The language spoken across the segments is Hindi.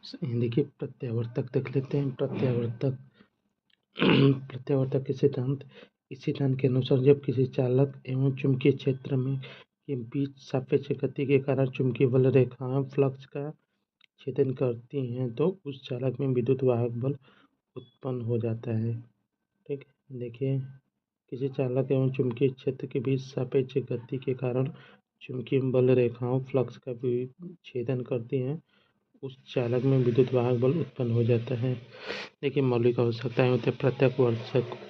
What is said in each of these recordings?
देखिए प्रत्यावर्तक देख लेते हैं। प्रत्यावर्तक प्रत्यावर्तक के सिद्धांत। इस सिद्धांत के अनुसार जब किसी चालक एवं चुंबकीय क्षेत्र में के बीच सापेक्ष गति के कारण चुंबकीय बल रेखाएं फ्लक्स का छेदन करती हैं तो उस चालक में विद्युत वाहक बल उत्पन्न हो जाता है। ठीक है, देखिए किसी चालक एवं चुंबकीय क्षेत्र के बीच सापेक्ष गति के कारण चुंबकीय बल रेखाओं फ्लक्स का छेदन करती हैं, उस चालक में विद्युत वाहक बल उत्पन्न हो जाता है। देखिए मौलिक आवश्यकताएं होती है।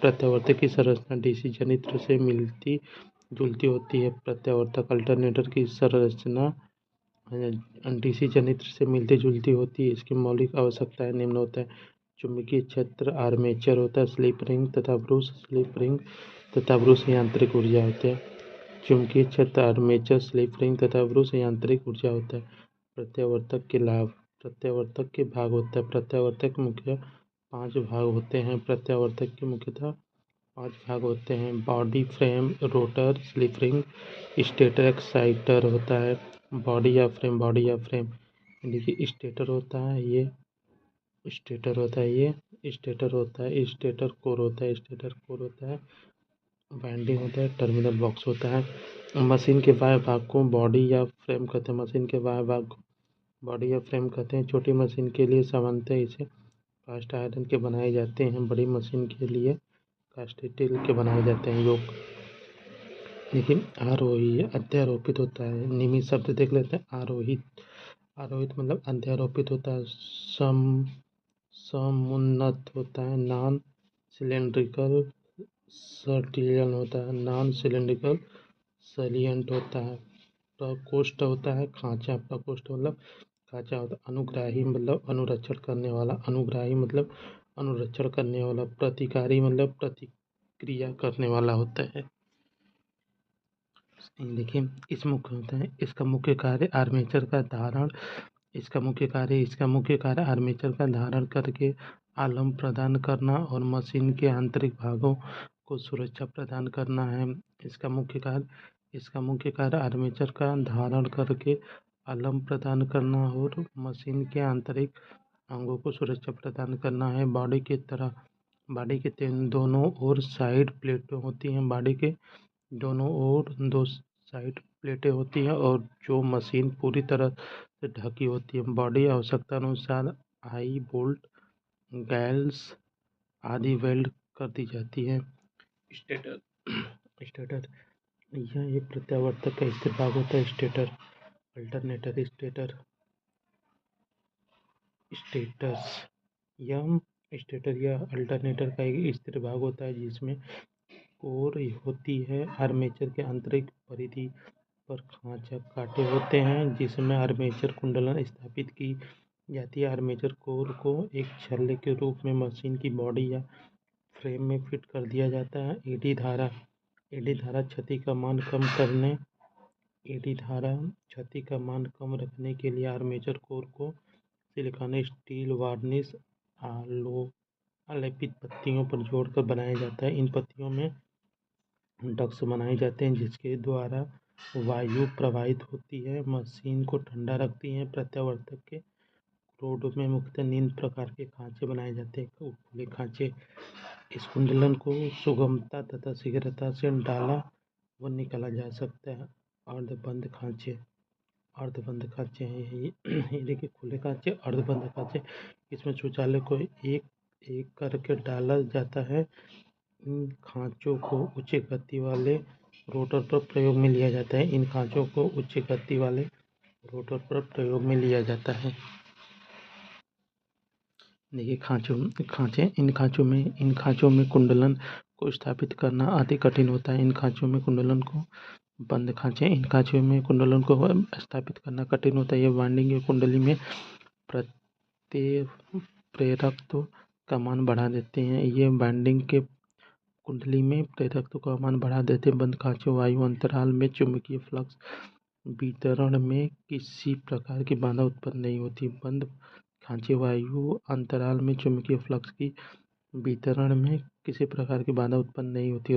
प्रत्यावर्तक की संरचना डीसी जनित्र से मिलती जुलती होती है। प्रत्यावर्तक अल्टरनेटर की संरचना डीसी जनित्र से मिलती जुलती होती है। इसकी मौलिक आवश्यकताएं निम्न होता है। चुंबकीय क्षेत्र आर्मेचर होता है, स्लिप रिंग तथा ब्रूस। स्लिप रिंग तथा ब्रूस यांत्रिक ऊर्जा होता है। चुंबकीय क्षेत्र आर्मेचर, स्लिप रिंग तथा ब्रूस यांत्रिक ऊर्जा होता है। प्रत्यावर्तक के लाभ। प्रत्यावर्तक के भाग होता है। प्रत्यावर्तक मुख्य 5 भाग होते हैं। प्रत्यावर्तक के मुख्यतः 5 भाग होते हैं। Body, frame, rotor, slip ring, stator, exciter होता है। बॉडी या फ्रेम देखिए स्टेटर होता है, ये स्टेटर होता है, ये स्टेटर होता है, स्टेटर कोर होता है, स्टेटर कोर होता है, वाइंडिंग होता है, टर्मिनल बॉक्स होता है। मशीन के बाह्य भाग को बॉडी या फ्रेम कहते हैं। मशीन के बाह्य भाग को बॉडी या फ्रेम कहते हैं। छोटी मशीन के लिए सामान्यतः इसे कास्ट आयरन के बनाए जाते हैं। बड़ी मशीन के लिए कास्ट स्टील के बनाए जाते हैं। योग लेकिन आरोही अध्यारोपित होता है। नियमित शब्द देख लेते हैं। आरोहित मतलब अध्यारोपित होता है। समुन्नत होता है। नॉन सिलेंड्रिकल सर्टिलियन होता है। नॉन सिलेंड्रिकल सलिएंट होता है। प्रकोष्ठ होता है। खांचा, प्रकोष्ठ मतलब खांचा होता है। अनुग्राही मतलब अनुरक्षण करने वाला। अनुग्राही मतलब अनुरक्षण करने वाला। प्रतिकारी मतलब प्रतिक्रिया करने वाला होता है। देखिए इस मुख्य होता है। इसका मुख्य कार्य आर्मेचर का धारण इसका मुख्य कार्य आर्मेचर का धारण करके आलम प्रदान करना और मशीन के आंतरिक भागों को सुरक्षा प्रदान करना है। इसका मुख्य कार्य आर्मेचर का धारण करके आलम प्रदान करना और मशीन के आंतरिक अंगों को सुरक्षा प्रदान करना है। बॉडी के दोनों ओर साइड प्लेटें होती हैं। बॉडी के दोनों ओर 2 साइड प्लेटें होती हैं और जो मशीन पूरी तरह से ढकी होती है। बॉडी आवश्यकता अनुसार आई बोल्ट, गैल्स आदि वेल्ड कर दी जाती है। स्टेटर यह एक प्रत्यावर्तक का स्थिर भाग होता है। स्टेटर अल्टरनेटर स्टेटर या अल्टरनेटर का एक स्थिर भाग होता है जिसमें कोर होती है। आर्मेचर के आंतरिक परिधि पर खांचा काटे होते हैं जिसमें आर्मेचर कुंडलन स्थापित की जाती है। आर्मेचर कोर को एक छल्ले के रूप में मशीन की बॉडी या फ्रेम में फिट कर दिया जाता है। एडी धारा क्षति का मान कम रखने के लिए आर्मेचर कोर को सिलिकॉन स्टील वार्निश आलेपित पत्तियों पर जोड़कर बनाया जाता है। इन पत्तियों में डक्ट्स बनाए जाते हैं जिसके द्वारा वायु प्रवाहित होती है, मशीन को ठंडा रखती है। प्रत्यावर्तक के रोड में मुख्यतः निम्न प्रकार के खांचे बनाए जाते हैं। खुले खांचे इस कुंडलन को सुगमता तथा शीघ्रता से डाला व निकाला जा सकता है। अर्धबंद खांचे हैं ये देखिए खुले खांचे, अर्धबंद खांचे। इसमें शौचालय को एक एक करके डाला जाता है। इन खांचों को उच्च गति वाले रोटर पर प्रयोग में लिया जाता है। इन खांचों देखिए इन खांचों में कुंडलन को स्थापित करना अति कठिन होता है। इन खांचों में कुंडलन को स्थापित करना कठिन होता है। ये वाइंडिंग या कुंडली में प्रेरकत्व का मान बढ़ा देते हैं। ये वाइंडिंग के कुंडली में प्रेरकत्व का मान बढ़ा देते हैं। बंद खांचे वायु अंतराल में चुंबकीय फ्लक्स वितरण में किसी प्रकार की बाधा उत्पन्न नहीं होती। बंद खांचे वायु अंतराल में चुंबकीय फ्लक्स की वितरण में किसी प्रकार की बाधा उत्पन्न नहीं होती।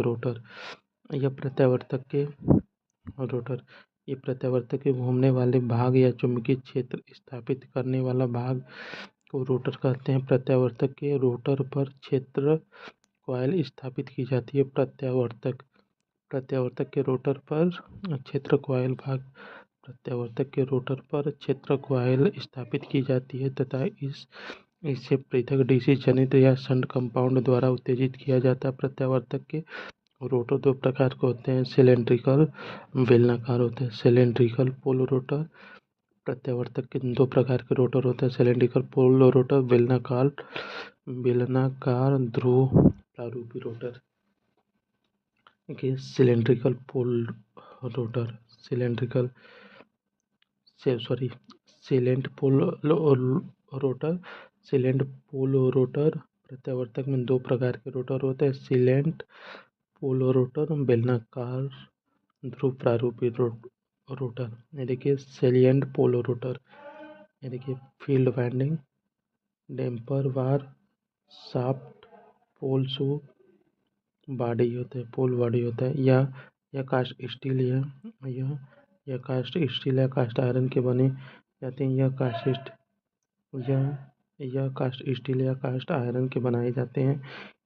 रोटर ये प्रत्यावर्तक के घूमने वाले भाग या चुंबकीय क्षेत्र स्थापित करने वाला भाग को रोटर कहते हैं। प्रत्यावर्तक के रोटर पर क्षेत्र कॉइल स्थापित की जाती है। प्रत्यावर्तक के रोटर पर क्षेत्र कॉइल भाग प्रत्यावर्तक के रोटर पर क्षेत्र कॉइल स्थापित की जाती है तथा इसे पृथक डीसी जनित्र या शंट कंपाउंड द्वारा उत्तेजित किया जाता है। प्रत्यावर्तक के रोटर दो प्रकार के होते हैं, सिलेंड्रिकल, बेलनाकार होते हैं। Cylindrical pole rotor. प्रत्यावर्तक के दो प्रकार के रोटर होते हैं, सिलेंड्रिकल पोल रोटर, बेलनाकार ध्रुव प्रारूपी रोटर। देखिए cylindrical pole rotor, salient pole rotor. Salient pole rotor प्रत्यावर्तक में दो प्रकार के रोटर होते हैं, सिलेंट पोल रोटर, बेलनाकार ध्रुव प्रारूपी रोटर। ये देखिए सेलिएंट पोल रोटर। ये देखिए field winding, damper bar, shaft, pole shoe, body होता है, पोल बॉडी होता है। यह कास्ट स्टील यह कास्ट स्टील या कास्ट आयरन के बने जाते हैं। यह कास्ट स्टील या कास्ट आयरन के बनाए जाते हैं।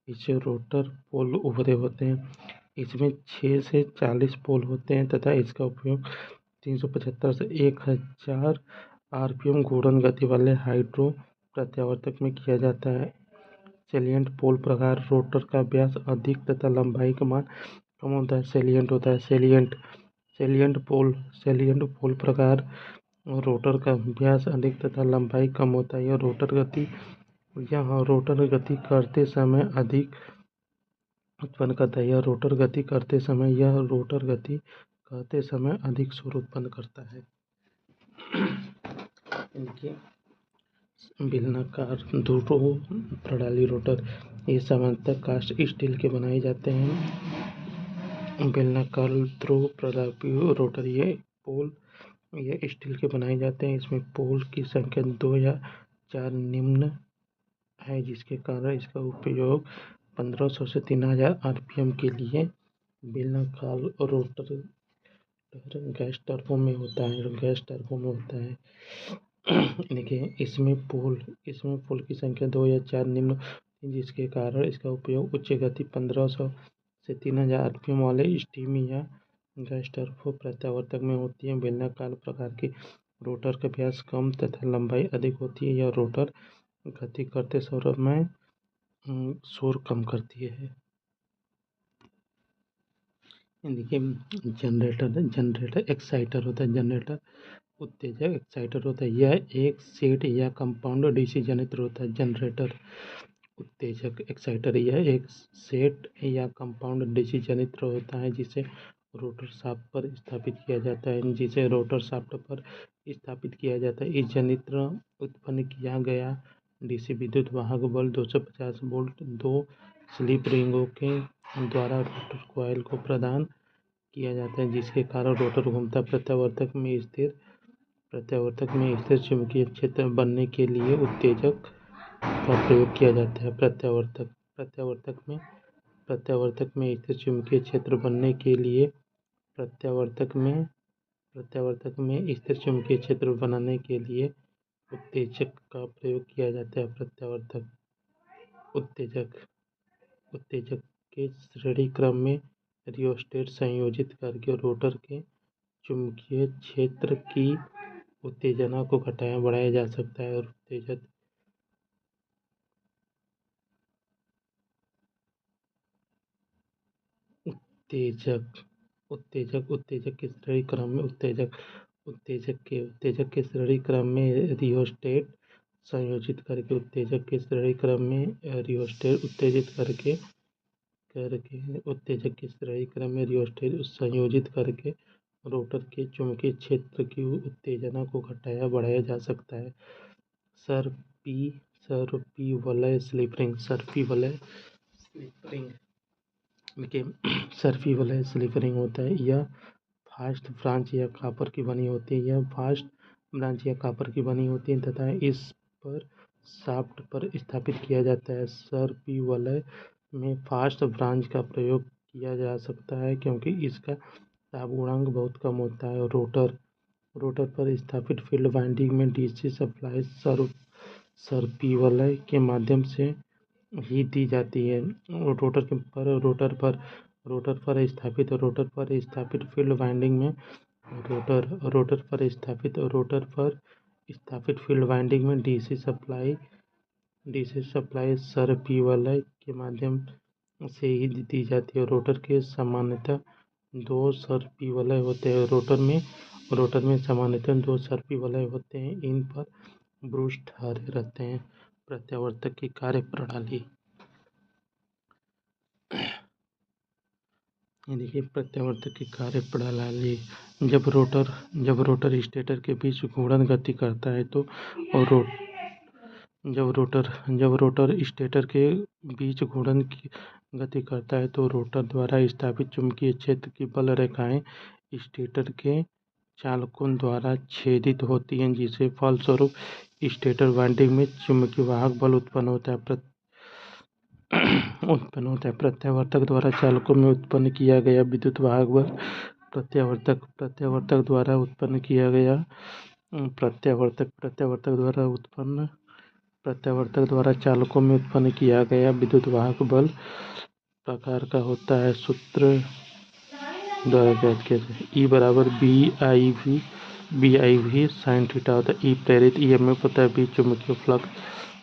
इससे रोटर पोल उभरे होते हैं। इसमें 6 से 40 पोल होते हैं तथा इसका उपयोग 375 से 1000 आरपीएम घूर्णन गति वाले हाइड्रो प्रत्यावर्तक में किया जाता है। सेलिएंट पोल प्रकार रोटर का व्यास अधिक तथा लंबाई का मान कम होता है। सेलिएंट होता है सेलिएंट पोल प्रकार रोटर का व्यास अधिक तथा लंबाई कम होता है। यह रोटर गति करते समय अधिक उत्पन्न करता है। यह रोटर गति करते समय अधिक शोर उत्पन्न करता है। इनके बेलनाकार ध्रुव प्रणाली रोटर, ये सामान्यतः कास्ट स्टील के बनाए जाते हैं। बेलनाकार ध्रुव प्रणाली रोटर ये स्टील के बनाए जाते हैं। इसमें पोल की संख्या 2 या 4 निम्न है, जिसके कारण इसका उपयोग 1500 से 3000 आरपीएम के लिए बेलनाकार रोटर गैस टर्बो में होता है। देखिए इसमें पोल की संख्या 2 या 4 निम्न, जिसके कारण इसका उपयोग उच्च गति 1500 से 3000 आरपीएम वाले स्टीम या गैस टर्बो प्रत्यावर्तक में होती है। बेलनाकार प्रकार की रोटर का व्यास कम तथा लंबाई अधिक होती है। यह रोटर गति करते समय शोर कम करती है। देखिए जनरेटर एक्साइटर होता है। जनरेटर उत्तेजक एक्साइटर होता है। यह एक सेट या कंपाउंड डीसी जनित्र होता है। जनरेटर उत्तेजक एक्साइटर यह एक सेट या कंपाउंड डीसी जनित्र होता है जिसे रोटर शाफ्ट पर स्थापित किया जाता है। इस जनित्र उत्पन्न किया गया डीसी विद्युत वाहक बल 250 वोल्ट 2 स्लिप रिंगों के द्वारा रोटर कॉइल को प्रदान किया जाता है, जिसके कारण रोटर घूमता है। प्रत्यावर्तक में स्थिर चुंबकीय क्षेत्र बनने के लिए उत्तेजक का प्रयोग किया जाता है। प्रत्यावर्तक में स्थिर चुंबकीय क्षेत्र बनने के लिए प्रत्यावर्तक में स्थिर चुंबकीय क्षेत्र बनाने के लिए उत्तेजक का प्रयोग किया जाता है। उत्तेजक के श्रेणी क्रम में रियोस्टेट संयोजित करके रोटर के चुंबकीय क्षेत्र की उत्तेजना को घटाया बढ़ाया जा सकता है। और उत्तेजक के श्रेणी क्रम में रियोस्टेट संयोजित करके उत्तेजक के श्रेणी क्रम में रियोस्टेट संयोजित करके रोटर के चुंबकीय क्षेत्र की उत्तेजना को घटाया बढ़ाया जा सकता है। सर्पी वलय स्लिप रिंग। सर्पी वलय स्लिप रिंग होता है। यह फास्ट ब्रांच या कॉपर की बनी होती है तथा इस पर शाफ्ट पर स्थापित किया जाता है। सर्पी वलय में फास्ट ब्रांच का प्रयोग किया जा सकता है क्योंकि इसका दाब गुणांक बहुत कम होता है। रोटर रोटर पर स्थापित फील्ड वाइंडिंग में डीसी सप्लाई सर्पिवलय के माध्यम से ही दी जाती है। रोटर पर स्थापित फील्ड वाइंडिंग में फील्ड वाइंडिंग में डीसी सप्लाई सर्पिवलय के माध्यम से ही दी जाती है। रोटर के सामान्यतः दो सर्पिवलय होते हैं। रोटर में सामान्यतः दो सर्पिवलय होते हैं। इन पर ब्रूश ठहरे रहते हैं। प्रत्यावर्तक की कार्यप्रणाली। ये देखिए प्रत्यावर्तक की कार्यप्रणाली। जब रोटर स्टेटर के बीच घूर्णन गति करता है तो रोटर स्टेटर के बीच घूर्णन की गति करता है तो रोटर द्वारा स्थापित चुंबकीय क्षेत्र की बल रेखाएं स्टेटर के चालकों द्वारा छेदित होती हैं, जिससे फलस्वरूप स्टेटर वाइंडिंग में चुंबकीय वाहक बल उत्पन्न होता है। प्रत्यावर्तक द्वारा चालकों में उत्पन्न किया गया विद्युत वाहक बल प्रत्यावर्तक द्वारा उत्पन्न चालकों में उत्पन्न किया गया विद्युत वाहक बल प्रकार का होता है। सूत्र द्वारा ज्ञात किया जाए। ई बराबर B I V sine theta होता है। ई प्रेरित ईएमएफ होता है। बी चुंबकीय फ्लक्स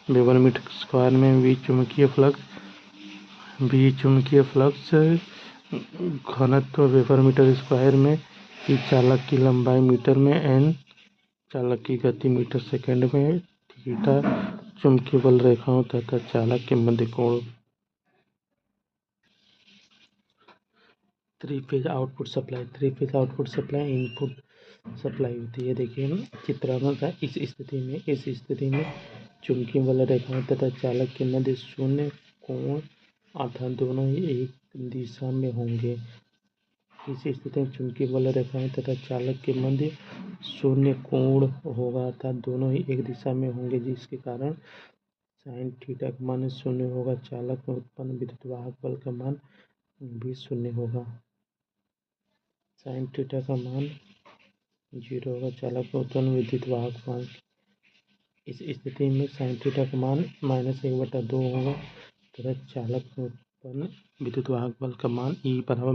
वेबर मीटर स्क्वायर में। बी चुंबकीय फ्लक्स घनत्व वेबर मीटर स्क्वायर में। ई चालक की लंबाई मीटर में। एन चालक की गति मीटर सेकेंड में। थीटा चुंबकीय बल रेखाओं तथा चालक के मध्य कोण। Three phase output supply input supply होती है। देखिए चित्रांकन का इस स्थिति में चुंबकीय बल रेखाओं तथा चालक के मध्य शून्य कोण अर्थात दोनों ही एक दिशा में होंगे। इस स्थिति में चुंबकीय बल रेखाएं तथा चालक के मध्य शून्य कोण होगा अर्थात दोनों ही एक दिशा में होंगे, जिसके कारण साइन थीटा का मान शून्य होगा। चालक में उत्पन्न विद्युत वाहक बल का मान भी शून्य होगा। साइन थीटा का मान 0 होगा। चालक में उत्पन्न विद्युत वाहक मान। इस स्थिति में साइन थीटा का मान -1/2 होगा तथा चालक में उत्पन्न विद्युत वाहक बल का मान E बराबर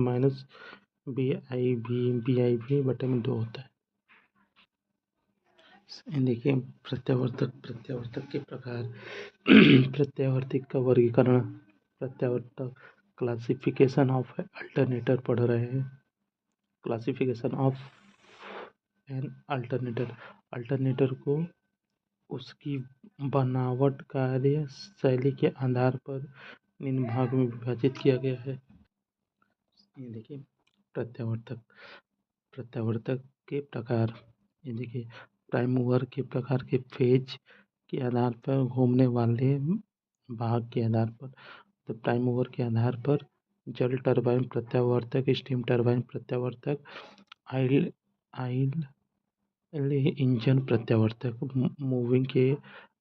-BIV/2 होता है। देखिए प्रत्यावर्तक के प्रकार। प्रत्यावर्तक का वर्गीकरण। प्रत्यावर्तक क्लासिफिकेशन ऑफ अल्टरनेटर पढ़ रहे हैं। क्लासिफिकेशन ऑफ एन अल्टरनेटर को उसकी बनावट, कार्य शैली के आधार पर निम्न भाग में विभाजित किया गया है। ये देखिए प्रत्यावर्तक के प्रकार। ये देखिए प्राइम मूवर के प्रकार के फेज के आधार पर, घूमने वाले भाग के आधार पर। तो प्राइम मूवर के आधार पर जल टरबाइन प्रत्यावर्तक, स्टीम टरबाइन प्रत्यावर्तक, आइल इंजन प्रत्यावर्तक। मूविंग के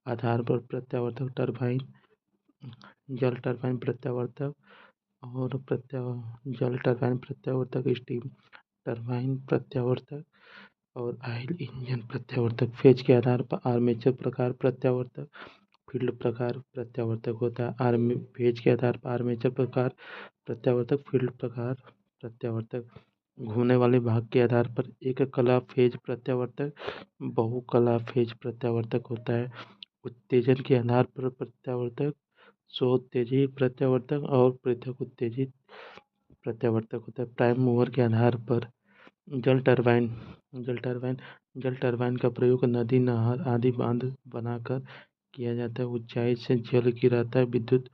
आधार पर प्रत्यावर्तक टरबाइन, जल टरबाइन प्रत्यावर्तक और जल टरबाइन प्रत्यावर्तक, स्टीम टरबाइन प्रत्यावर्तक और आइल इंजन प्रत्यावर्तक। फेज के आधार पर आर्मेचर प्रकार प्रत्यावर्तक, फील्ड प्रकार प्रत्यावर्तक होता है। फेज के आधार पर आर्मेचर प्रकार प्रत्यावर्तक, फील्ड प्रकार प्रत्यावर्तक। घूमने वाले भाग के आधार पर एक कला फेज प्रत्यावर्तक, बहुकला फेज प्रत्यावर्तक होता है। उत्तेजन के आधार पर प्रत्यावर्तक, स्वोत्तेजी प्रत्यावर्तक और पृथक उत्तेजित प्रत्यावर्तक होता है। प्राइम मूवर के आधार पर जल टरबाइन का प्रयोग नदी, नहर आदि बांध बनाकर किया जाता है। ऊंचाई से जल गिराता है विद्युत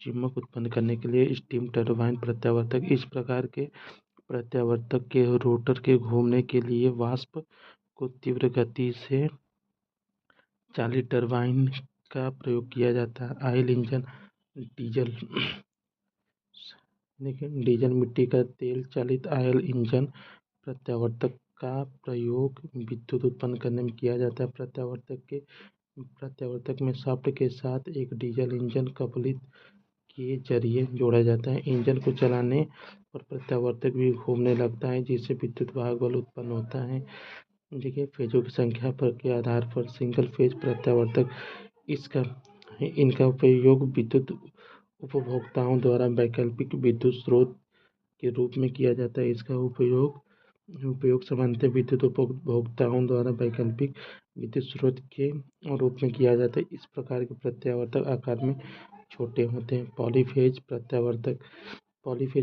चुम्बक उत्पन्न करने के लिए। स्टीम टरबाइन प्रत्यावर्तक। इस प्रकार के प्रत्यावर्तक के रोटर के घूमने के लिए वाष्प को तीव्र गति से चालित टरबाइन का प्रयोग किया जाता है। आइल इंजन डीजल मिट्टी का तेल चालित आयल इंजन प्रत्यावर्तक का प्रयोग विद्युत उत्पन्न करने में किया जाता है। प्रत्यावर्तक में शाफ्ट के साथ एक डीजल इंजन कपलित के जरिए जोड़ा जाता है। इंजन को चलाने पर प्रत्यावर्तक भी घूमने लगता है, जिससे विद्युत वाहक बल उत्पन्न होता है। देखिए, फेजों की संख्या पर के आधार पर सिंगल फेज प्रत्यावर्तक इसका इनका उपयोग विद्युत उपभोक्ताओं द्वारा वैकल्पिक विद्युत स्रोत के रूप में किया जाता है। इसका उपयोग उपयोग सामान्यतः विद्युत उपभोक्ताओं द्वारा वैकल्पिक विद्युत स्रोत के रूप में किया जाता है। इस प्रकार के प्रत्यावर्तक आकार में छोटे होते हैं। पॉलीफेज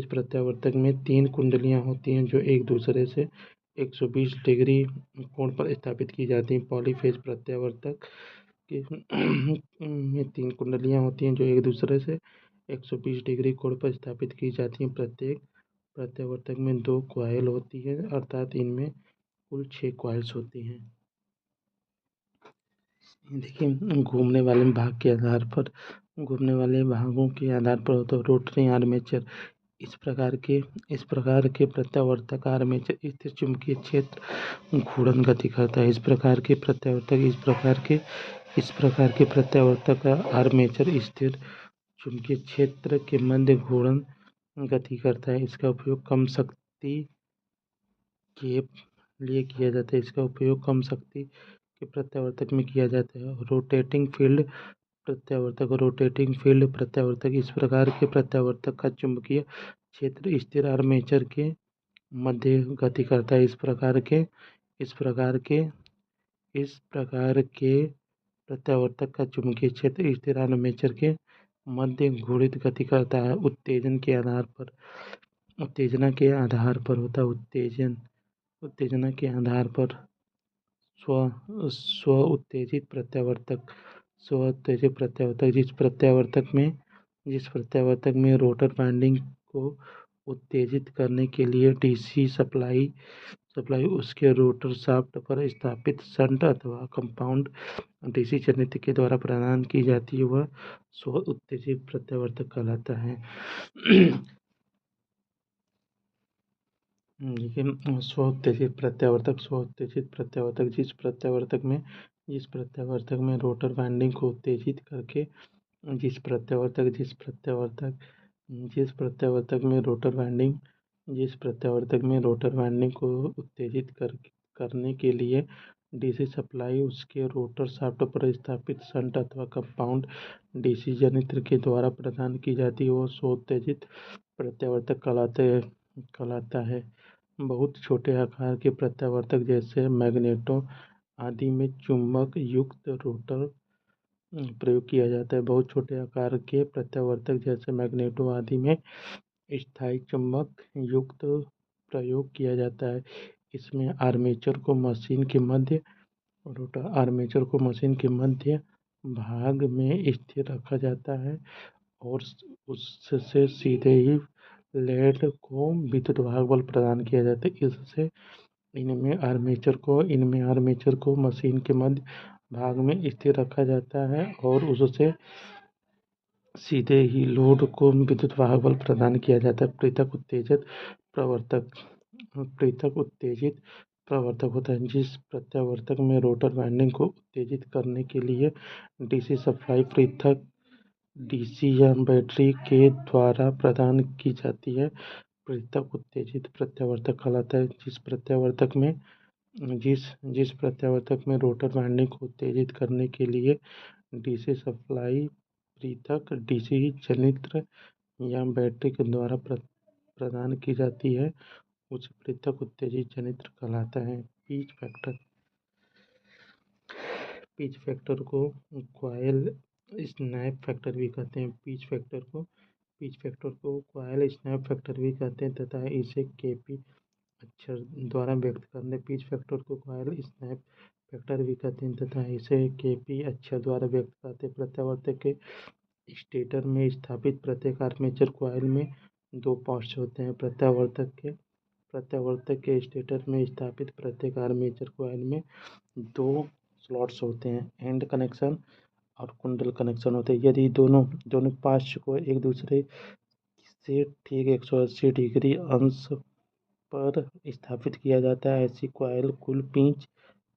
प्रत्यावर्तक में 3 कुंडलियां होती हैं, जो एक दूसरे से 120 डिग्री कोण पर स्थापित की जाती हैं। पॉलीफेज प्रत्यावर्तक के में 3 कुंडलियां होती हैं, जो एक दूसरे से 120 डिग्री कोण पर स्थापित की जाती हैं। प्रत्येक प्रत्यावर्तक में 2 कॉइल होती है, अर्थात इनमें कुल 6 कॉइल्स होती हैं। देखिए, घूमने वाले भागों के आधार पर होता है रोटरी आर्मेचर। इस प्रकार के प्रत्यावर्तक आर्मेचर स्थिर चुंबकीय क्षेत्र घूर्णन गति करता है। इस प्रकार के प्रत्यावर्तक आर्मेचर स्थिर चुंबकीय क्षेत्र के मध्य घूर्णन गति करता है। इसका उपयोग कम शक्ति के लिए किया जाता है। इसका उपयोग कम शक्ति के प्रत्यावर्तक में किया जाता है। रोटेटिंग फील्ड प्रत्यावर्तक इस प्रकार के प्रत्यावर्तक का चुंबकीय क्षेत्र स्थिर आर्मेचर के मध्य गति करता है। इस प्रकार के प्रत्यावर्तक का चुंबकीय क्षेत्र स्थिर आर्मेचर के मध्य घूर्णित गति करता है। उत्तेजना के आधार पर स्व उत्तेजित प्रत्यावर्तक जिस प्रत्यावर्तक में रोटर वाइंडिंग को उत्तेजित करने के लिए डीसी सप्लाई उसके रोटर शाफ्ट पर स्थापित शंट अथवा कंपाउंड डीसी जनरेटर के द्वारा प्रदान की जाती है, वह स्व उत्तेजित प्रत्यावर्तक कहलाता है। लेकिन स्व उत्तेजित प्रत्यावर्तक जिस प्रत्यावर्तक में रोटर वाइंडिंग को उत्तेजित करके जिस प्रत्यावर्तक में रोटर वाइंडिंग को उत्तेजित करने के लिए डीसी सप्लाई उसके रोटर शाफ्ट पर स्थापित शंट अथवा कंपाउंड डीसी जनरेटर के द्वारा प्रदान की जाती है, वो स्व उत्तेजित प्रत्यावर्तक कहलाता है। बहुत छोटे आकार के प्रत्यावर्तक जैसे मैग्नेटो आदि में चुंबक युक्त रोटर प्रयोग किया जाता है। बहुत छोटे आकार के प्रत्यावर्तक जैसे मैग्नेटो आदि में स्थायी चुंबक युक्त प्रयोग किया जाता है। इसमें आर्मेचर को मशीन के मध्य भाग में स्थिर रखा जाता है और उससे सीधे ही लेड को विद्युत वाहक बल प्रदान किया जाता है। इससे इनमें आर्मेचर को मशीन के मध्य भाग में स्थिर रखा जाता है और उससे सीधे ही लोड को विद्युत वाहक बल प्रदान किया जाता है। पृथक उत्तेजित प्रवर्तक होता है। जिस प्रत्यावर्तक में रोटर वाइंडिंग को उत्तेजित करने के लिए डीसी सप्लाई पृथक डीसी या बैटरी के द्वारा प्रदान की जाती है, पृथक उत्तेजित प्रत्यावर्तक कहलाता है। जिस प्रत्यावर्तक में रोटर वाइंडिंग को उत्तेजित करने के लिए डीसी सप्लाई पृथक डीसी जनरेटर या बैटरी के द्वारा प्रदान की जाती है, उसे पृथक उत्तेजित जनरेटर कहलाता है। पिच फैक्टर को कॉइल स्नैप फैक्टर भी कहते हैं। पिच फैक्टर को कॉइल स्नैप फैक्टर भी कहते हैं तथा इसे केपी अक्षर द्वारा व्यक्त करते हैं। पिच फैक्टर को कॉइल स्नैप फैक्टर भी कहते हैं तथा इसे केपी अक्षर द्वारा व्यक्त करते हैं। प्रत्यावर्तक के स्टेटर में स्थापित प्रत्येक आर्मेचर कॉइल में 2 पार्ट्स होते हैं। प्रत्यावर्तक के स्टेटर में स्थापित प्रत्येक आर्मेचर कॉइल में 2 स्लॉट्स होते हैं, एंड कनेक्शन और कुंडल कनेक्शन होते हैं। यदि दोनों पार्ट्स को एक दूसरे से ठीक 180 डिग्री अंश पर स्थापित किया जाता है, ऐसी कॉइल कुल पिच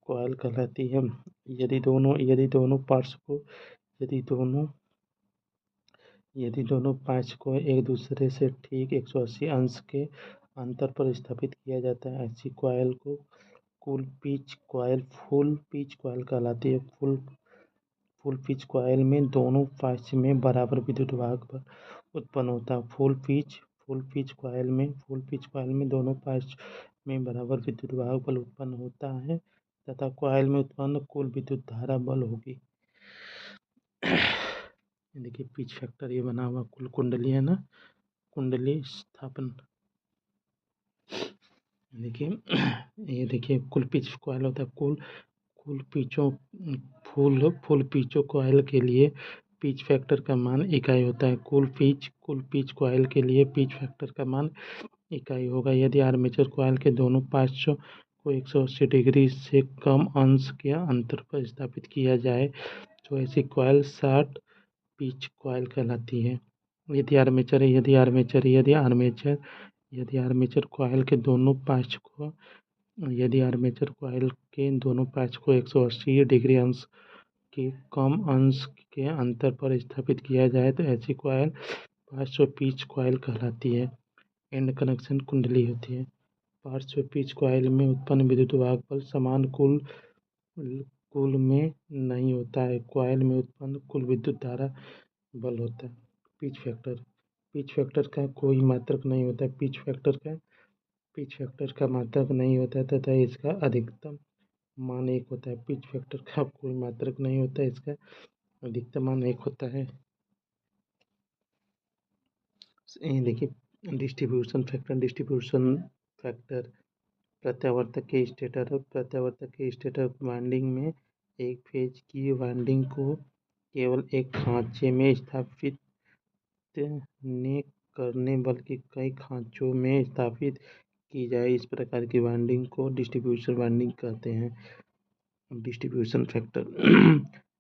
कॉइल कहलाती है। यदि दोनों यदि दोनों पैच को एक दूसरे से ठीक 180 अंश के अंतर पर स्थापित किया जाता है, ऐसी कॉइल को फुल पिच कॉइल कहलाती है। फुल पिच कॉइल में दोनों पैच में बराबर विद्युत वाहक उत्पन्न होता है। फुल पिच कॉइल में दोनों पैच में बराबर विद्युत वाहक बल उत्पन्न होता है तथा कॉइल में उत्पन्न कुल विद्युत धारा बल होगी। देखिए पिच फैक्टर ये बना हुआ कुल कुंडली है ना, कुंडली स्थापन। देखिए ये देखिए कुल पिच कॉइल होता है। कुल पिचों फुल पिचों कॉइल के लिए पिच फैक्टर का मान इकाई होता है। कुल पिच कॉइल के लिए पिच फैक्टर का मान इकाई होगा। यदि आर्मेचर कॉइल के दोनों पार्श्व को 180 डिग्री से कम अंश के अंतर पर स्थापित किया जाए तो ऐसी कॉइल शॉर्ट पिच कॉइल कहलाती है। यदि आर्मेचर कॉइल के दोनों पैच को 180 डिग्री अंश के कम अंश के अंतर पर स्थापित किया जाए तो ऐसी कॉइल पार्श्व पिच कॉइल कहलाती है। एंड कनेक्शन कुंडली होती है। पार्श्व पिच कॉइल में उत्पन्न विद्युत वाहक बल समान कुल में नहीं होता है। कॉइल में उत्पन्न कुल विद्युत धारा बल होता है। पिच फैक्टर का कोई मात्रक नहीं होता है। पिच फैक्टर का मात्रक नहीं होता है तथा इसका अधिकतम मान 1 होता है। पिच फैक्टर का कोई मात्रक नहीं होता है, इसका अधिकतम मान 1 होता है। देखिए डिस्ट्रीब्यूशन फैक्टर प्रत्यावर्तक के स्टेटर वाइंडिंग में एक फेज की वाइंडिंग को केवल एक खांचे में स्थापित न करने बल्कि कई खांचों में स्थापित की जाए, इस प्रकार की वाइंडिंग को डिस्ट्रीब्यूशन वाइंडिंग कहते हैं। डिस्ट्रीब्यूशन फैक्टर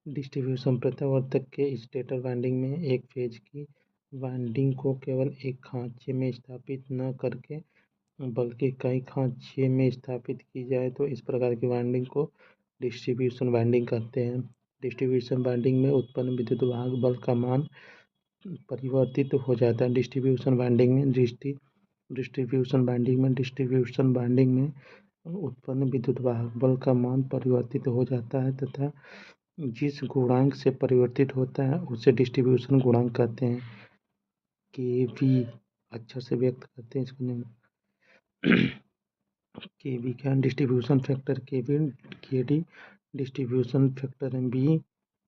डिस्ट्रीब्यूशन प्रत्यावर्तक के स्टेटर वाइंडिंग में एक फेज की वाइंडिंग को केवल एक खांचे में स्थापित न करके बल्कि कई खांचे में स्थापित की जाए तो इस प्रकार की वाइंडिंग को डिस्ट्रीब्यूशन वाइंडिंग कहते हैं। डिस्ट्रीब्यूशन वाइंडिंग में उत्पन्न विद्युत वाहक बल का मान परिवर्तित हो जाता है। डिस्ट्रीब्यूशन वाइंडिंग में उत्पन्न विद्युत वाहक बल का मान परिवर्तित हो जाता है तथा जिस गुणांक से परिवर्तित होता है उसे डिस्ट्रीब्यूशन गुणांक कहते हैं। केवी अक्षर से व्यक्त करते हैं इसको। केवी का distribution factor KD distribution factor B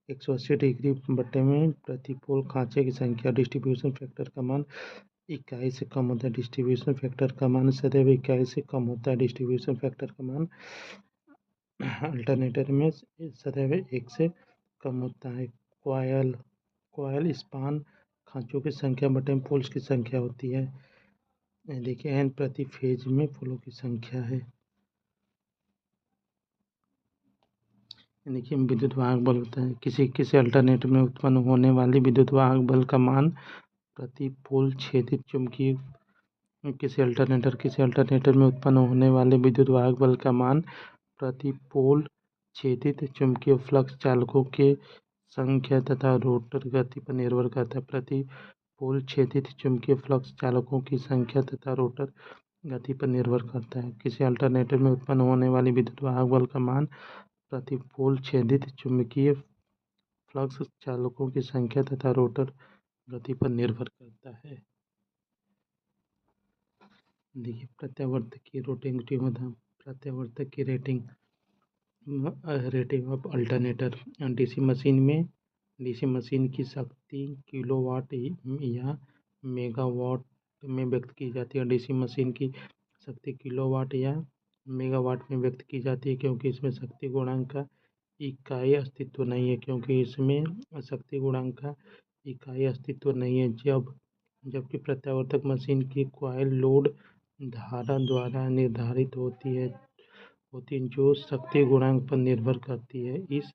180 degree बटे में प्रति पोल खांचे की संख्या। डिस्ट्रीब्यूशन फैक्टर का मान इकाई से कम होता है। डिस्ट्रीब्यूशन फैक्टर का मान सदैव इकाई से कम होता है। डिस्ट्रीब्यूशन फैक्टर का मान अल्टरनेटर में सदैव 1 से कम होता है। कॉयल स्पान खांचों की संख्या बटे पोल्स की संख्या होती है। देखिए एन प्रति फेज में पोलों की संख्या है। देखिए विद्युत वाहक बल होता है किसी अल्टरनेटर में उत्पन्न होने वाली विद्युत वाहक बल का मान प्रति पोल छेदित चुंबकीय किसी अल्टरनेटर में उत्पन्न होने वाले विद्युत वाहक बल का मान प्रति पोल छेदित चुंबकीय फ्लक्स चालकों के संख्या तथा रोटर गति पर निर्भर करता है। प्रति पोल छेदित चुंबकीय फ्लक्स चालकों की संख्या तथा रोटर गति पर निर्भर करता है। किसी अल्टरनेटर में उत्पन्न होने वाली विद्युत वाहक बल का मान प्रति पोल छेदित चुंबकीय फ्लक्स चालकों की संख्या तथा रोटर गति पर निर्भर करता है। देखिए प्रत्यावर्तक की rating of alternator. DC machine की शक्ति किलोवाट या मेगावाट में व्यक्त की जाती है। डीसी मशीन की शक्ति किलोवाट या मेगावाट में व्यक्त की जाती है क्योंकि इसमें शक्ति गुणांक का इकाई अस्तित्व नहीं है। जबकि प्रत्यावर्तक मशीन की कॉइल लोड धारा द्वारा निर्धारित होती है जो शक्ति गुणांक पर निर्भर करती है। इस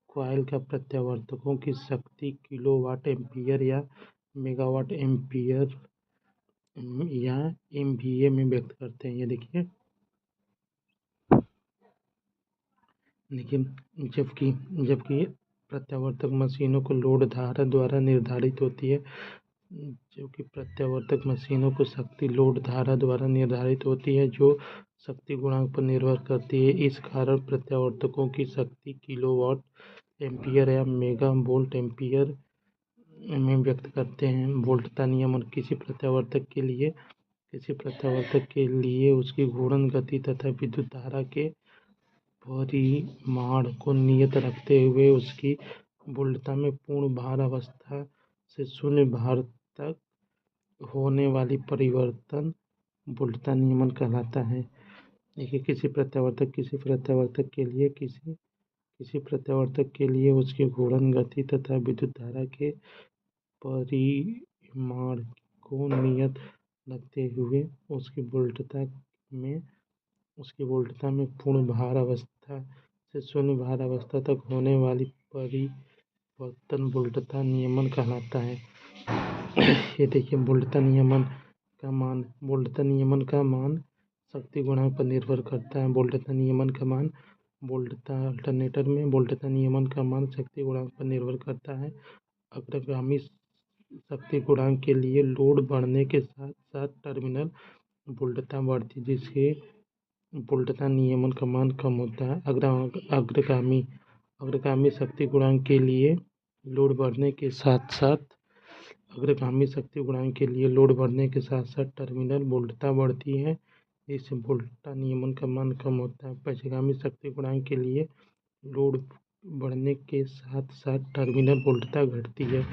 कॉइल का प्रत्यावर्तकों की शक्ति किलोवाट एम्पीयर या मेगावाट एम्पीयर या MVA में व्यक्त करते हैं। ये देखिए जबकि प्रत्यावर्तक मशीनों को लोड धारा द्वारा निर्धारित होती है, जबकि प्रत्यावर्तक मशीनों को शक्ति लोड धारा द्वारा निर्धारित होती है, जो शक्ति गुणांक पर निर्भर करती है। इस कारण प्रत्यावर्तकों की शक्ति किलोवाट एम्पीयर या मेगा वोल्ट एम्पीयर में व्यक्त करते हैं। वोल्टता नियमन किसी प्रत्यावर्तक के लिए उसकी घूर्णन गति तथा विद्युत धारा के परिमाण को नियत रखते हुए उसकी वोल्टता में पूर्ण भार अवस्था से शून्य भार तक होने वाली परिवर्तन वोल्टता नियमन कहलाता है। देखिए, किसी प्रत्यावर्तक के लिए उसकी घूर्णन गति तथा विद्युत धारा के परिमाण को नियत रखते हुए उसकी वोल्टता में पूर्ण भार अवस्था से शून्य भार अवस्था तक होने वाली परिवर्तन वोल्टता नियमन कहलाता है। ये देखिए, वोल्टता नियमन का मान शक्ति गुणांक पर निर्भर करता है। अल्टरनेटर में वोल्टता नियमन का मान शक्ति गुणांक पर निर्भर करता है। अग्रगामी शक्ति गुणांक के लिए लोड बढ़ने के साथ साथ टर्मिनल वोल्टता बढ़ती है, जिससे वोल्टता नियमन का मान कम होता है। अग्रगामी शक्ति गुणांक के लिए लोड बढ़ने के साथ साथ टर्मिनल वोल्टता बढ़ती है, जिससे वोल्टता नियमन का मान कम होता है। पश्चगामी शक्ति गुणांक के लिए लोड बढ़ने के साथ साथ टर्मिनल वोल्टता घटती है।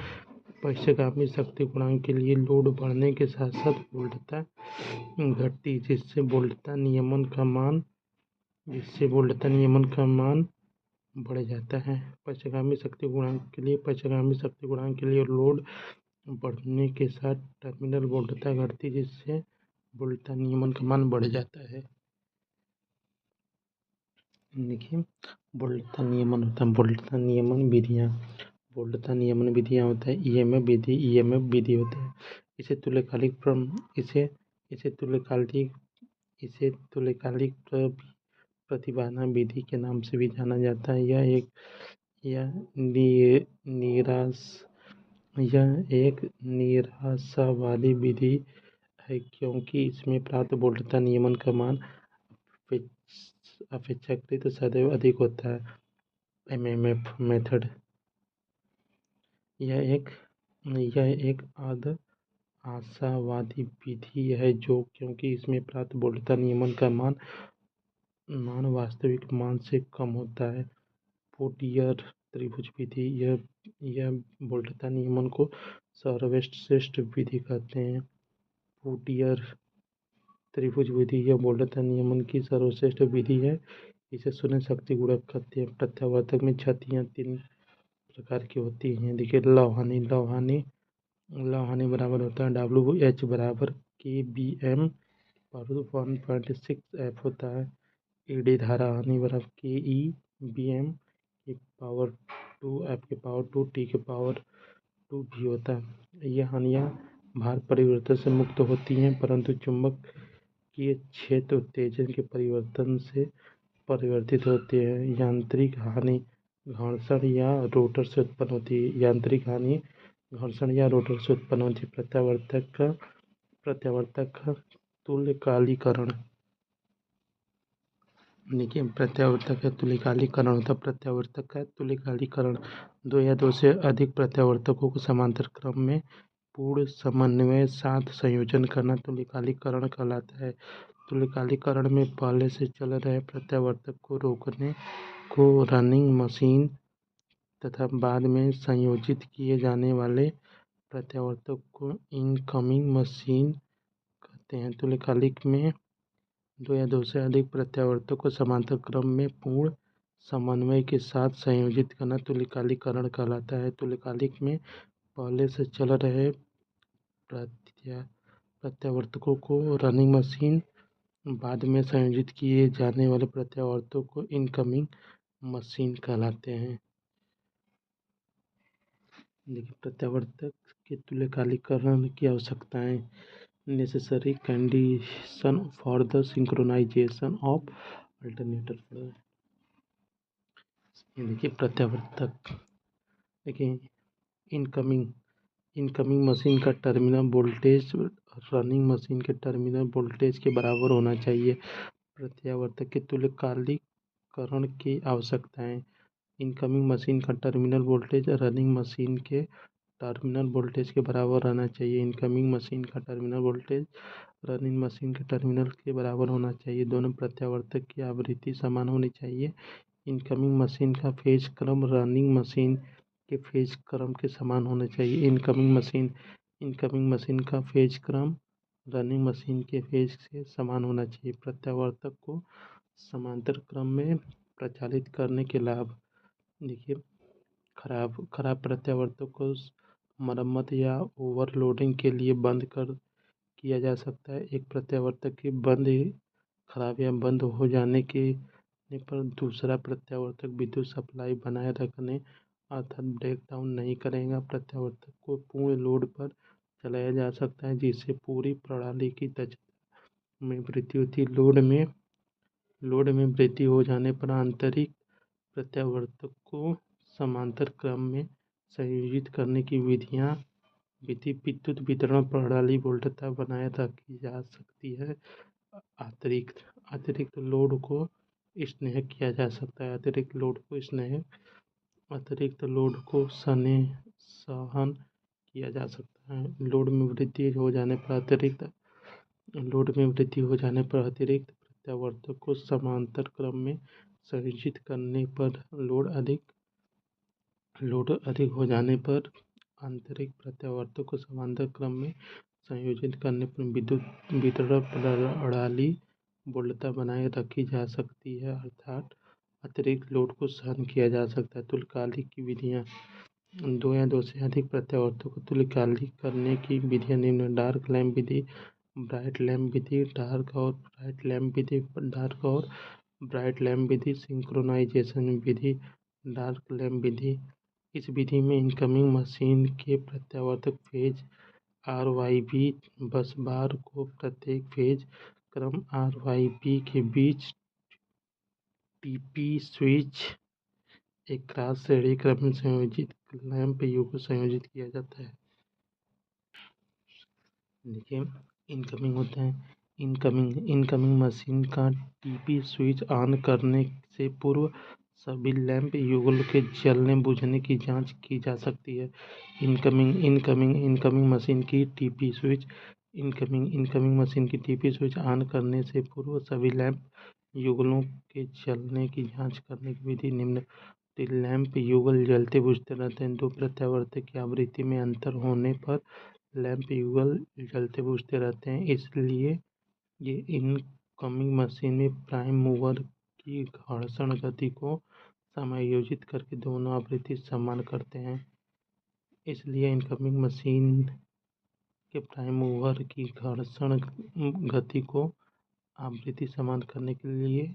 पश्चगामी शक्ति गुणांक के लिए लोड बढ़ने के साथ साथ वोल्टता घटती है, जिससे वोल्टता नियमन का मान बढ़ जाता है। पश्चगामी शक्ति गुणांक के लिए लोड बढ़ने के साथ टर्मिनल वोल्टता घटती है, जिससे वोल्टता नियमन का मान बढ़ जाता है। देखिए, वोल्टता नियमन विधियाँ होता है। ईएमएफ विधि होता है। इसे तुल्यकालिक प्रतिबाधा विधि के नाम से भी जाना जाता है। यह एक निराशावादी विधि है, क्योंकि इसमें प्राप्त वोल्टता नियमन का मान अपेक्षाकृत सदैव अधिक होता है। एमएमएफ मेथड यह एक आशावादी विधि है, क्योंकि इसमें प्राप्त वोल्टता नियमन का मान वास्तविक मान से कम होता है। फूरियर त्रिभुज विधि यह वोल्टता नियमन को सर्वश्रेष्ठ विधि कहते हैं। फूरियर त्रिभुज विधि यह वोल्टता नियमन की सर्वश्रेष्ठ विधि है। इसे शून्य शक्ति गुणक कहते हैं। प्रत्यावर्तक में क्षतियाँ 3 प्रकार की होती हैं। देखिए, लौहानी बराबर होता है WH बराबर KBM 1.6F होता है। एडी धारा हानि बराबर KEBM की पावर 2 F की पावर 2 T की पावर 2 भी होता है। यह हानियाँ भार परिवर्तन से मुक्त होती हैं, परंतु चुंबकीय क्षेत्र उत्तेजन के परिवर्तन से परिवर्तित होते हैं। यांत्रिक हानि घर्षण या रोटर से उत्पन्न होती है। प्रत्यावर्तक का तुल्यकालीकरण। देखिए, प्रत्यावर्तक का तुल्यकालीकरण होता है। प्रत्यावर्तक का तुल्यकालीकरण 2 या 2 से अधिक प्रत्यावर्तकों को समांतर क्रम में पूर्ण समन्वय साथ संयोजन करना तुल्यकालीकरण कहलाता है। तुल्यकालीकरण में पहले से चल रहे प्रत्यावर्तक को रोकने को रनिंग मशीन तथा बाद में संयोजित किए जाने वाले प्रत्यावर्तक को इनकमिंग मशीन कहते हैं। तुल्यकालिक में 2 या 2 से अधिक प्रत्यावर्तक को समांतर क्रम में पूर्ण समन्वय के साथ संयोजित करना तुल्यकालीकरण कहलाता है। तुल्यकालिक में पहले से चल रहे प्रत्यावर्तकों को रनिंग मशीन, बाद में संयोजित किए जाने वाले प्रत्यावर्तकों को इनकमिंग मशीन कहलाते हैं। देखिए, प्रत्यावर्तक के तुल्यकालीकरण की आवश्यकताएं। Necessary condition for the synchronisation of alternator. देखिए, प्रत्यावर्तक देखिए, इनकमिंग इनकमिंग मशीन का टर्मिनल वोल्टेज रनिंग मशीन के टर्मिनल वोल्टेज के बराबर होना चाहिए। प्रत्यावर्तक के तुल्यकालिकरण की आवश्यकताएं। इनकमिंग मशीन का टर्मिनल वोल्टेज रनिंग मशीन के टर्मिनल वोल्टेज के बराबर रहना चाहिए। इनकमिंग मशीन का टर्मिनल वोल्टेज रनिंग मशीन के टर्मिनल के बराबर होना चाहिए। दोनों प्रत्यावर्तक की आवृत्ति समान होनी चाहिए। इनकमिंग मशीन का फेज क्रम रनिंग मशीन के फेज क्रम के समान होना चाहिए। इनकमिंग मशीन का फेज क्रम रनिंग मशीन के फेज से समान होना चाहिए। प्रत्यावर्तक को समांतर क्रम में प्रचालित करने के लाभ। देखिए, खराब प्रत्यावर्तक को मरम्मत या ओवरलोडिंग के लिए बंद कर किया जा सकता है। एक प्रत्यावर्तक के खराब या बंद हो जाने पर दूसरा प्रत्यावर्तक विद्युत सप्लाई बनाए रखने अर्थात ब्रेकडाउन नहीं करेगा। प्रत्यावर्तक को पूर्ण लोड पर चलाया जा सकता है जिससे पूरी प्रणाली की दक्षता में वृद्धि होती है। लोड में वृद्धि हो जाने पर आंतरिक प्रत्यावर्तक को समांतर क्रम में संयोजित करने की विधि विद्युत वितरण प्रणाली वोल्टता बनाए रखी जा सकती है। अतिरिक्त लोड को स्नेह किया जा सकता है। अतिरिक्त लोड को सहन किया जा सकता है। लोड में वृद्धि हो जाने पर अतिरिक्त प्रत्यावर्तक को समांतर क्रम में संयोजित करने पर लोड अधिक हो जाने पर आंतरिक प्रत्यावर्तक को समांतर क्रम में संयोजित करने पर विद्युत वितरण प्रणाली वोल्टता बनाए रखी जा सकती है अर्थात अतिरिक्त लोड को सहन किया जा सकता है। तुल्यकालिक की विधियाँ। दो या दो से अधिक प्रत्यावर्तकों को तुल्यकालिक करने की विधियाँ निम्न। डार्क लैम्प विधि, ब्राइट लैम्प विधि, डार्क और ब्राइट लैम्प विधि, सिंक्रोनाइजेशन विधि, डार्क लैम्प विधि। इस विधि में इनकमिंग मशीन के प्रत्यावर्तक फेज RYB बस बार को प्रत्येक फेज क्रम RYB के बीच TP स्विच एक क्रॉस श्रेणी क्रम में संयोजित लैंप युग को संयोजित किया जाता है। देखिए, इनकमिंग होता है। इनकमिंग मशीन का TP स्विच ऑन करने से पूर्व सभी लैंप युगल के जलने बुझने की जांच की जा सकती है। इनकमिंग मशीन की TP स्विच इनकमिंग मशीन की TP स्विच ऑन करने से पूर्व सभी लैंप युगलों के जलने की जांच करने की विधि निम्न। लैंप युगल जलते बुझते रहते हैं। दो प्रत्यावर्तक की आवृत्ति में अंतर होने पर लैंप युगल जलते बुझते रहते हैं। इसलिए ये इनकमिंग मशीन में प्राइम मूवर की घर्षण गति को समायोजित करके दोनों आवृत्ति समान करते हैं। इसलिए इनकमिंग मशीन के प्राइम मूवर की घर्षण गति को आवृत्ति समान करने के लिए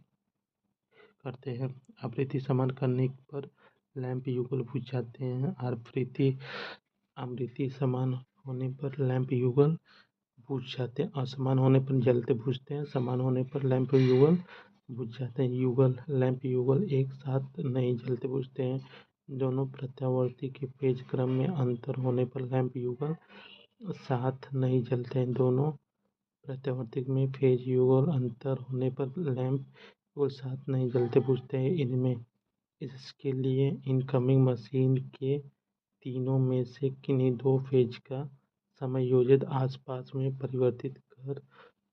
करते हैं। आवृत्ति समान करने पर लैंप युगल बुझ जाते हैं। आवृत्ति समान होने पर लैंप युगल बुझ जाते हैं। असमान होने पर जलते बुझते हैं। समान होने पर लैंप युगल बुझ जाते हैं। लैंप युगल एक साथ नहीं जलते बुझते हैं। दोनों प्रत्यावर्ती के पेज क्रम में अंतर होने पर लैंप युगल साथ नहीं जलते हैं। दोनों प्रत्यावर्ती में फेज युगल अंतर होने पर लैंप युगल साथ नहीं जलते बुझते हैं। इसके लिए इनकमिंग मशीन के तीनों में से किन्हीं दो फेज का समायोजित आसपास में परिवर्तित कर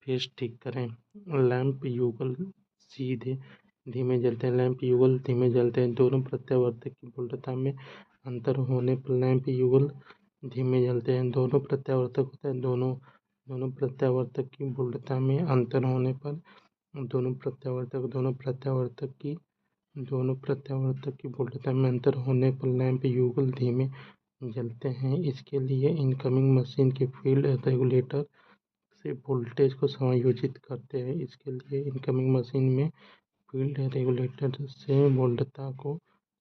फेज ठीक करें। लैंप युगल सीधे धीमे जलते हैं। लैंप युगल धीमे जलते हैं। दोनों प्रत्यावर्तक की वोल्टता में अंतर होने पर लैंप युगल धीमे जलते हैं। दोनों प्रत्यावर्तक की वोल्टता में अंतर होने पर दोनों प्रत्यावर्तक की वोल्टता में अंतर होने पर लैंप युगल धीमे जलते हैं। इसके लिए इनकमिंग मशीन के फील्ड रेगुलेटर से वोल्टेज को समायोजित करते हैं। इसके लिए इनकमिंग मशीन में फील्ड रेगुलेटर से वोल्टता को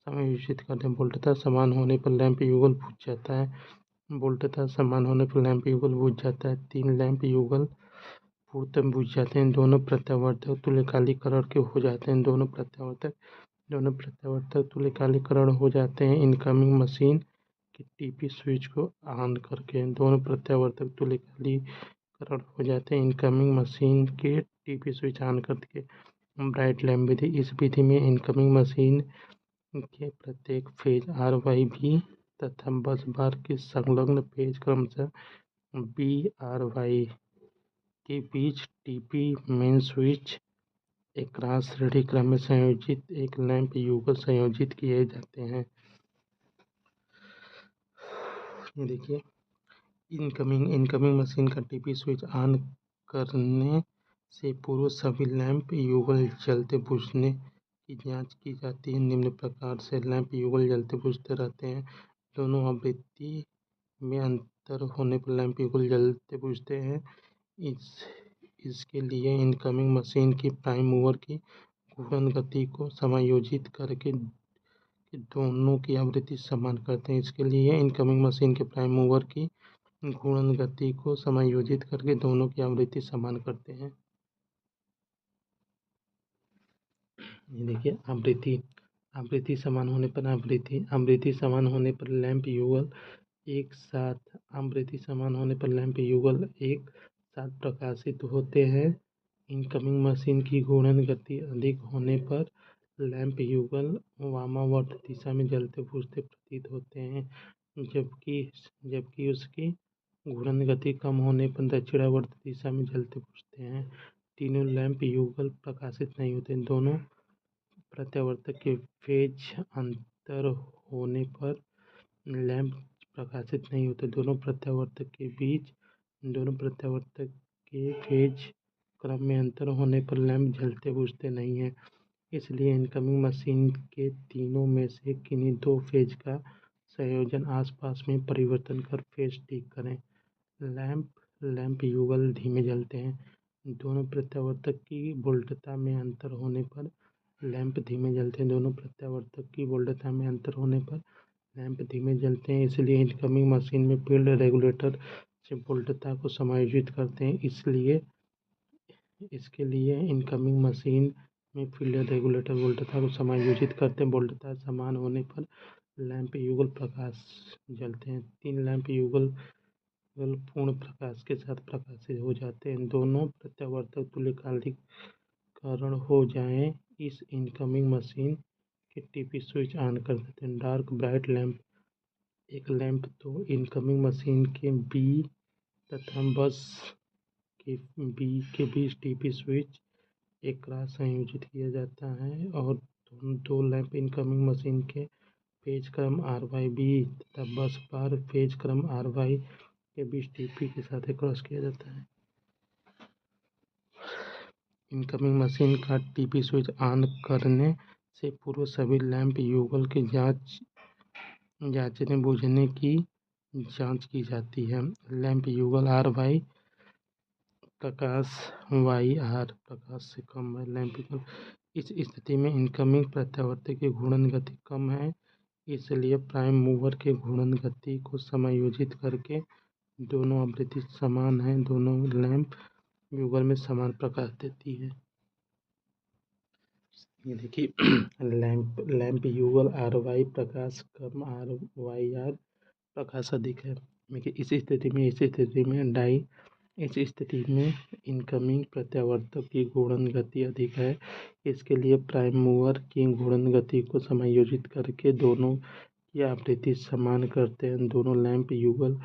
समायोजित करते हैं। वोल्टता समान होने पर लैंप युगल बुझ जाता है। 3 लैंप युगल पूर्णतः बुझ जाते हैं। दोनों प्रत्यावर्तक तुल्यकालिकरण के हो जाते हैं। दोनों प्रत्यावर्तक तुल्यकालिकरण हो जाते हैं। इनकमिंग मशीन कि टीपी स्विच को ऑन करके दोनों प्रत्यावर्तक तुल्यकालीकरण हो जाते हैं। इनकमिंग मशीन के टीपी स्विच ऑन करके ब्राइट लैंप विधि। इस विधि में इनकमिंग मशीन के प्रत्येक फेज आर वाई बी तथा बस बार के संलग्न फेज क्रमशः बी आर वाई के बीच टीपी मेन स्विच एक क्रॉस श्रेणी क्रम में संयोजित एक लैंप युगल संयोजित किए जाते हैं। ये देखिए, इनकमिंग मशीन का टीपी स्विच ऑन करने से पूर्व सभी लैंप युगल जलते बुझने की जांच की जाती है। निम्न प्रकार से लैंप युगल जलते बुझते रहते हैं। दोनों आवृत्ति में अंतर होने पर लैंप युगल जलते बुझते हैं। इसके लिए इनकमिंग मशीन की प्राइम मूवर की घूर्णन गति को समायोजित करके दोनों की आवृत्ति समान करते हैं। इसके लिए इनकमिंग मशीन के प्राइम मूवर की घूर्णन गति को समायोजित करके दोनों की आवृत्ति समान करते हैं। ये देखिए, आवृत्ति समान होने पर आवृत्ति समान होने पर लैंप युगल एक साथ प्रकाशित होते हैं। इनकमिंग मशीन की घूर्णन गति अधिक होने पर लैंप युगल वामावर्त दिशा में जलते बुझते प्रतीत होते हैं, जबकि उसकी घूर्णन गति कम होने पर दक्षिणावर्त दिशा में जलते बुझते हैं। तीनों लैंप युगल प्रकाशित नहीं होते। दोनों प्रत्यावर्तक के फेज अंतर होने पर लैंप प्रकाशित नहीं होते। दोनों प्रत्यावर्तक के फेज क्रम में अंतर होने पर लैंप जलते बुझते नहीं हैं। इसलिए इनकमिंग मशीन के तीनों में से किन्हीं दो फेज का संयोजन आसपास में परिवर्तन कर फेज ठीक करें। लैंप युगल धीमे जलते हैं। दोनों प्रत्यावर्तक की वोल्टता में अंतर होने पर लैंप धीमे जलते हैं। दोनों प्रत्यावर्तक की वोल्टता में अंतर होने पर लैंप धीमे जलते हैं। इसलिए इनकमिंग मशीन में फील्ड रेगुलेटर से वोल्टता को समायोजित करते हैं। इसके लिए इनकमिंग मशीन में फील्ड रेगुलेटर वोल्टता को समायोजित करते हैं। वोल्टता समान होने पर लैंप युगल प्रकाश जलते हैं। 3 लैंप युगल पूर्ण प्रकाश के साथ प्रकाशित हो जाते हैं। दोनों प्रत्यावर्तक तुल्यकालीकरण हो जाएं, इस इनकमिंग मशीन के टीपी स्विच ऑन कर देते हैं। डार्क ब्राइट लैंप एक लैंप तो इनकमिंग मशीन के बी तथा बस के बी के बीच टीपी स्विच एक क्रॉस संयोजित किया जाता है और दो लैंप इनकमिंग मशीन के फेज क्रम आर वाई बी तथा बस बार फेज क्रम आर वाई के बीच टीपी के साथ क्रॉस किया जाता है। इनकमिंग मशीन का टीपी स्विच ऑन करने से पूर्व सभी लैंप युगल की जांचने बूझने की जांच की जाती है। लैंप युगल आर वाई प्रकाश वाई आर प्रकाश से कम है। लैंप युगल इस स्थिति में इनकमिंग प्रत्यावर्तक की घूर्णन गति कम है। इसलिए प्राइम मूवर के घूर्णन गति को समायोजित करके दोनों आवृत्ति समान है। दोनों लैंप युगल में समान प्रकाश देती है। ये देखिए, लैंप युगल आर वाई प्रकाश कम आर वाई आर प्रकाश अधिक है। देखिए, इस स्थिति में इनकमिंग प्रत्यावर्तक की घूर्णन गति अधिक है। इसके लिए प्राइम मूवर की घूर्णन गति को समायोजित करके दोनों की आवृत्ति समान करते हैं। दोनों लैंप युगल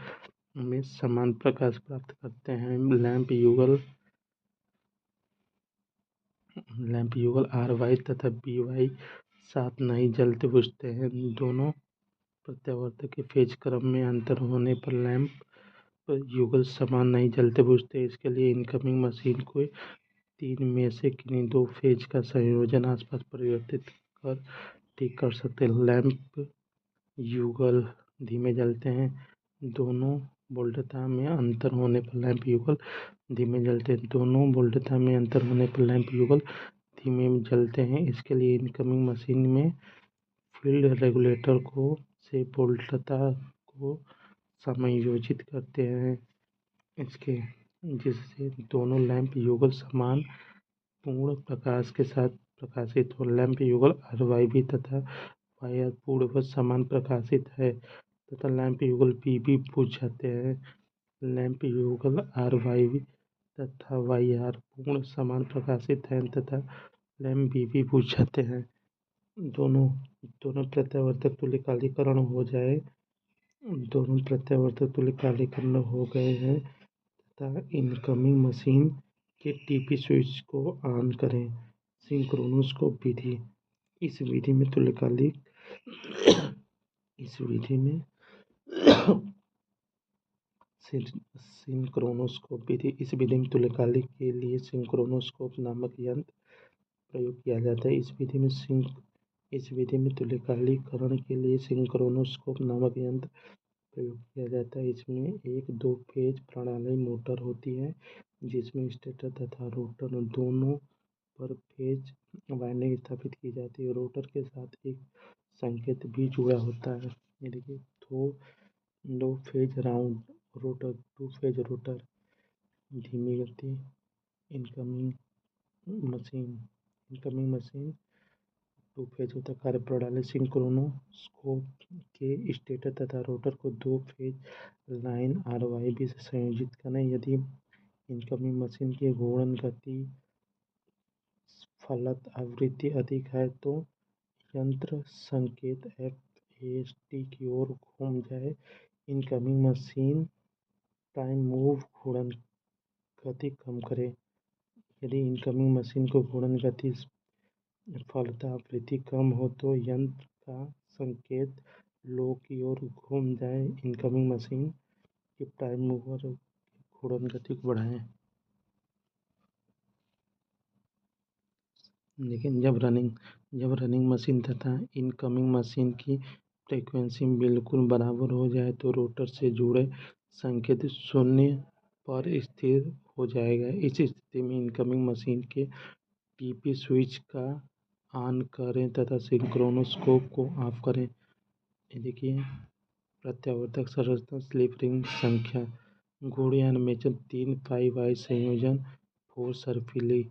में समान प्रकाश प्राप्त करते हैं। लैंप युगल आर वाई तथा बी वाई साथ नहीं जलते बुझते हैं। दोनों प्रत्यावर्तक के फेज क्रम में अंतर होने पर लैंप युगल समान नहीं जलते बुझते। इसके लिए इनकमिंग मशीन को 3 में से किन्हीं दो फेज का संयोजन आसपास परिवर्तित कर ठीक कर सकते हैं। लैंप युगल धीमे जलते हैं। दोनों वोल्टता में अंतर होने पर लैंप युगल धीमे जलते हैं। दोनों वोल्टता में अंतर होने पर लैंप युगल धीमे जलते हैं। इसके लिए इनकमिंग मशीन में फील्ड रेगुलेटर से वोल्टता को समायोजित करते हैं, जिससे दोनों लैंप युगल समान पूर्ण प्रकाश के साथ प्रकाशित हो। लैंप युगल आर वाई बी तथा वाई आर पूर्णवत समान प्रकाशित है तथा लैंप युगल पी भी बुझ जाते हैं। लैंप युगल आर वाई तथा वाई आर पूर्ण समान प्रकाशित हैं तथा लैंप भी बुझ जाते हैं। दोनों दोनों प्रत्यावर्तक तुल्यकालीकरण हो जाए दोनों प्रत्यावर्तक तुल्यकालीकरण हो गए हैं तथा इनकमिंग मशीन के टीपी स्विच को ऑन करें। सिंक्रोनोस्कोप विधि। इस विधि में इस विधि में सिंक्रोनोस्कोप विधि इस विधि में तुल्यकालिक के लिए सिंक्रोनोस्कोप नामक यंत्र प्रयोग किया जाता है। इस विधि में तुल्यकालीकरण के लिए सिंक्रोनोस्कोप नामक यंत्र प्रयोग किया जाता है। इसमें एक 2 फेज प्रणाली मोटर होती है जिसमें स्टेटर तथा रोटर दोनों पर फेज वाइंडिंग स्थापित की जाती है। रोटर के साथ एक संकेत भी जुड़ा होता है। ये देखिए दो phase round rotor 2 phase rotor धीमी गति इनकमिंग मशीन 2 फेज होता है। कार्यप्रणाली सिंक्रोनोस्कोप के स्टेटर तथा रोटर को 2 phase line R Y B से संयोजित करें। यदि इनकमिंग मशीन की घूर्णन गति फलत आवृत्ति अधिक है तो यंत्र संकेत एफ एस टी की ओर घूम जाए। इनकमिंग मशीन प्राइम मूव घूर्णन गति कम करे। यदि इनकमिंग मशीन को घूर्णन गति फलत आवृत्ति कम हो तो यंत्र का संकेत लो की ओर घूम जाए। इनकमिंग मशीन की प्राइम मूवर घूर्णन गति को बढ़ाएं। लेकिन जब रनिंग मशीन तथा इनकमिंग मशीन की फ्रीक्वेंसी बिल्कुल बराबर हो जाए तो रोटर से जुड़े संकेत शून्य पर स्थिर हो जाएगा। इस स्थिति में इनकमिंग मशीन के टीपी स्विच का ऑन करें तथा सिंक्रोनोस्कोप को ऑफ करें। ये देखिए प्रत्यावर्तक संरचना स्लिप रिंग संख्या घोड़ी आर्मेचर 3 पाई वाई संयोजन 4 सर्पिली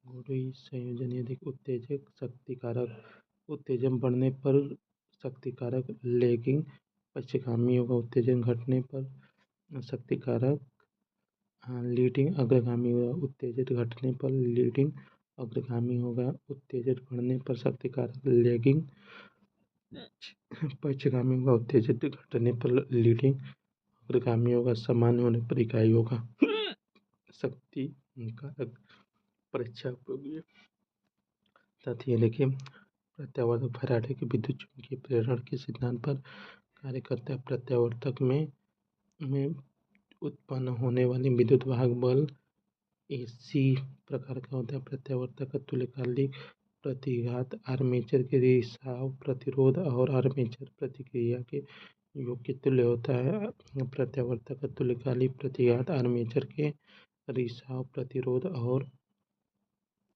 घोड़ी संयोजन। ये देखिए उत्तेजक शक्ति कारक उत्तेजन बढ़ने पर शक्ति कारक लैगिंग पश्चगामी होगा। उत्तेजन घटने पर शक्ति कारक लीडिंग अग्रगामी होगा। उत्तेजन घटने पर लीडिंग अग्रगामी होगा। उत्तेजन बढ़ने पर शक्ति कारक लैगिंग पश्चगामी होगा। उत्तेजन घटने पर लीडिंग अग्रगामी होगा। सामान्य होने पर इकाई होगा। शक्ति कारक परीक्षा उपयोगी तथ्य देखिए प्रत्यावर्तक फैराडे के विद्युत चुम्बकीय प्रेरण के सिद्धांत पर कार्य करता है। प्रत्यावर्तक में उत्पन्न होने वाली विद्युत वाहक बल एसी प्रकार का होता है। प्रत्यावर्तक का तुल्यकालिक प्रतिघात आर्मेचर के रिसाव प्रतिरोध और आर्मेचर प्रतिक्रिया के योग के तुल्य होता है। प्रत्यावर्तक का तुल्यकालिक प्रतिघात आर्मेचर के रिसाव प्रतिरोध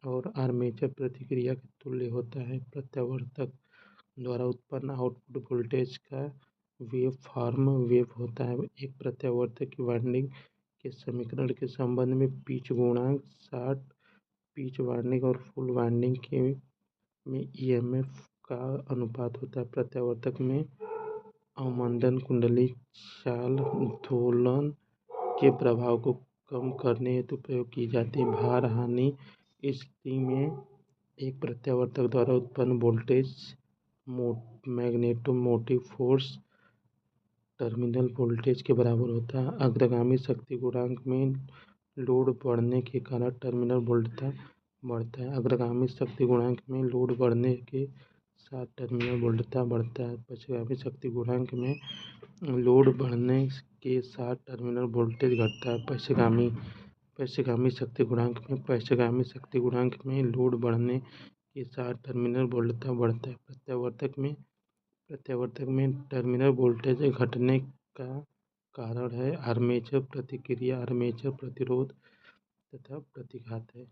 और आर्मेचर प्रतिक्रिया के तुल्य होता है। प्रत्यावर्तक द्वारा उत्पन्न आउटपुट वोल्टेज का वेव फॉर्म वेव होता है। एक प्रत्यावर्तक की वाइंडिंग के समीकरण के संबंध में पिच गुणांक 60 पिच वाइंडिंग और फुल वाइंडिंग के में ईएमएफ का अनुपात होता है। प्रत्यावर्तक में अवमंदन कुंडली चाल दोलन के प्रभाव को कम करने हेतु प्रयोग की जाती है। भार हानि स्थिति में एक प्रत्यावर्तक द्वारा उत्पन्न voltage magnetomotive force terminal voltage के बराबर होता है। अग्रगामी शक्ति गुणांक में लोड बढ़ने के कारण टर्मिनल वोल्टेज बढ़ता है। अग्रगामी शक्ति गुणांक में लोड बढ़ने के साथ टर्मिनल वोल्टेज बढ़ता है। पश्चगामी शक्ति गुणांक में लोड बढ़ने के साथ टर्मिनल वोल्टेज घटता है। पश्चगामी शक्ति गुणांक में लोड बढ़ने के साथ टर्मिनल वोल्टेज बढ़ता है। प्रत्यावर्तक में टर्मिनल वोल्टेज घटने का कारण है आर्मेचर प्रतिक्रिया आर्मेचर प्रतिरोध तथा प्रतिघात है।